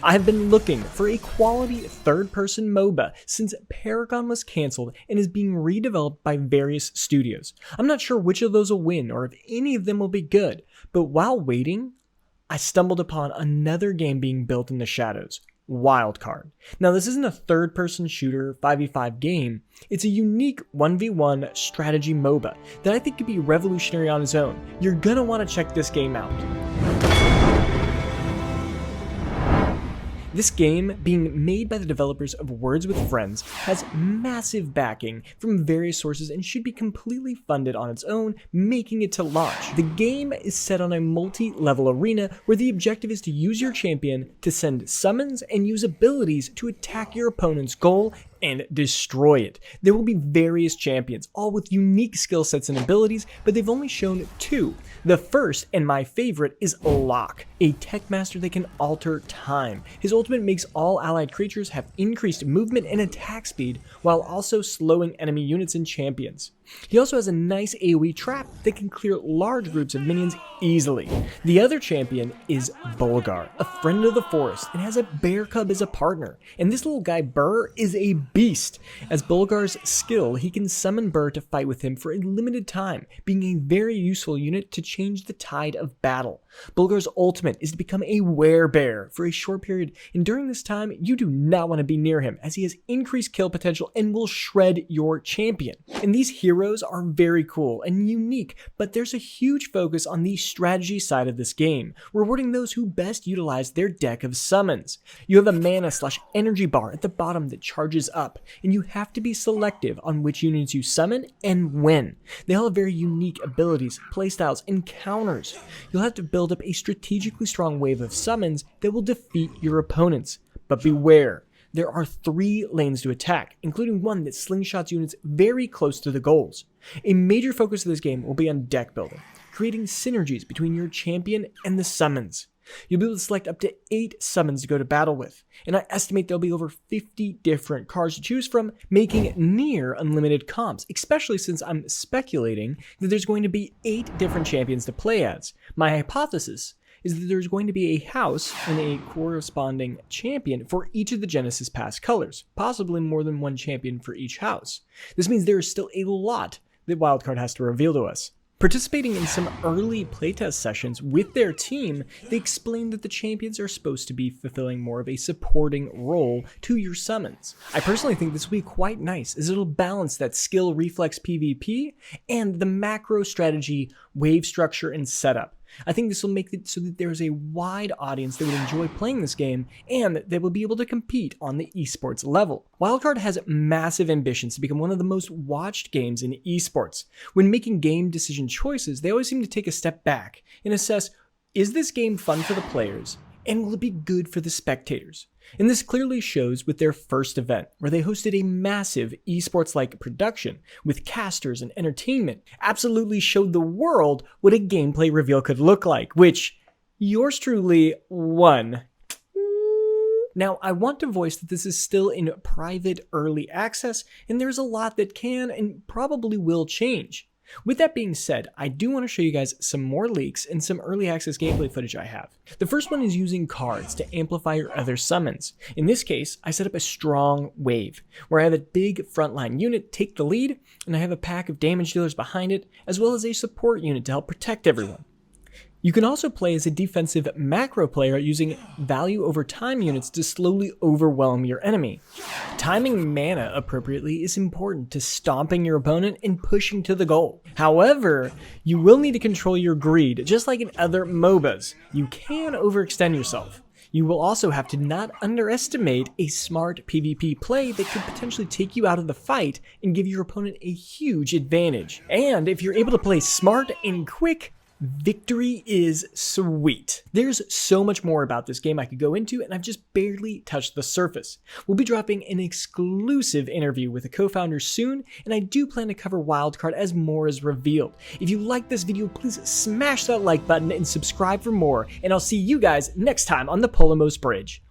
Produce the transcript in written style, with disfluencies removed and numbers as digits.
I have been looking for a quality third-person MOBA since Paragon was cancelled and is being redeveloped by various studios. I'm not sure which of those will win or if any of them will be good, but while waiting, I stumbled upon another game being built in the shadows, Wildcard. Now, this isn't a third-person shooter 5v5 game. It's a unique 1v1 strategy MOBA that I think could be revolutionary on its own. You're gonna want to check this game out. This game, being made by the developers of Words with Friends, has massive backing from various sources and should be completely funded on its own, making it to launch. The game is set on a multi-level arena where the objective is to use your champion to send summons and use abilities to attack your opponent's goal and destroy it. There will be various champions, all with unique skill sets and abilities, but they've only shown two. The first, and my favorite, is Locke, a tech master that can alter time. His ultimate makes all allied creatures have increased movement and attack speed, while also slowing enemy units and champions. He also has a nice AoE trap that can clear large groups of minions easily. The other champion is Bulgar, a friend of the forest, and has a bear cub as a partner. And this little guy, Burr, is a beast. As Bulgar's skill, he can summon Burr to fight with him for a limited time, being a very useful unit to change the tide of battle. Bulgar's ultimate is to become a werebear for a short period, and during this time, you do not want to be near him, as he has increased kill potential and will shred your champion. And these heroes are very cool and unique, but there's a huge focus on the strategy side of this game, rewarding those who best utilize their deck of summons. You have a mana/energy bar at the bottom that charges up, and you have to be selective on which units you summon and when. They all have very unique abilities, playstyles, and counters. You'll have to build up a strategically strong wave of summons that will defeat your opponents. But beware, there are 3 lanes to attack, including one that slingshots units very close to the goals. A major focus of this game will be on deck building, creating synergies between your champion and the summons. You'll be able to select up to 8 summons to go to battle with, and I estimate there'll be over 50 different cards to choose from, making near unlimited comps, especially since I'm speculating that there's going to be 8 different champions to play as. My hypothesis is that there's going to be a house and a corresponding champion for each of the Genesis Pass colors, possibly more than one champion for each house. This means there is still a lot that Wildcard has to reveal to us. Participating in some early playtest sessions with their team, they explained that the champions are supposed to be fulfilling more of a supporting role to your summons. I personally think this will be quite nice, as it'll balance that skill reflex PvP and the macro strategy, wave structure, and setup. I think this will make it so that there's a wide audience that would enjoy playing this game and they will be able to compete on the esports level. Wildcard has massive ambitions to become one of the most watched games in esports. When making game decision choices, they always seem to take a step back and assess, is this game fun for the players and will it be good for the spectators? And this clearly shows with their first event, where they hosted a massive esports-like production with casters and entertainment, absolutely showed the world what a gameplay reveal could look like, which yours truly won. Now, I want to voice that this is still in private early access, and there's a lot that can and probably will change. With that being said, I do want to show you guys some more leaks and some early access gameplay footage I have. The first one is using cards to amplify your other summons. In this case, I set up a strong wave, where I have a big frontline unit take the lead, and I have a pack of damage dealers behind it, as well as a support unit to help protect everyone. You can also play as a defensive macro player using value over time units to slowly overwhelm your enemy. Timing mana appropriately is important to stomping your opponent and pushing to the goal. However, you will need to control your greed, just like in other MOBAs. You can overextend yourself. You will also have to not underestimate a smart PvP play that could potentially take you out of the fight and give your opponent a huge advantage. And if you're able to play smart and quick, victory is sweet. There's so much more about this game I could go into, and I've just barely touched the surface. We'll be dropping an exclusive interview with a co-founder soon, and I do plan to cover Wildcard as more is revealed. If you like this video, please smash that like button and subscribe for more, and I'll see you guys next time on the Polemos Bridge.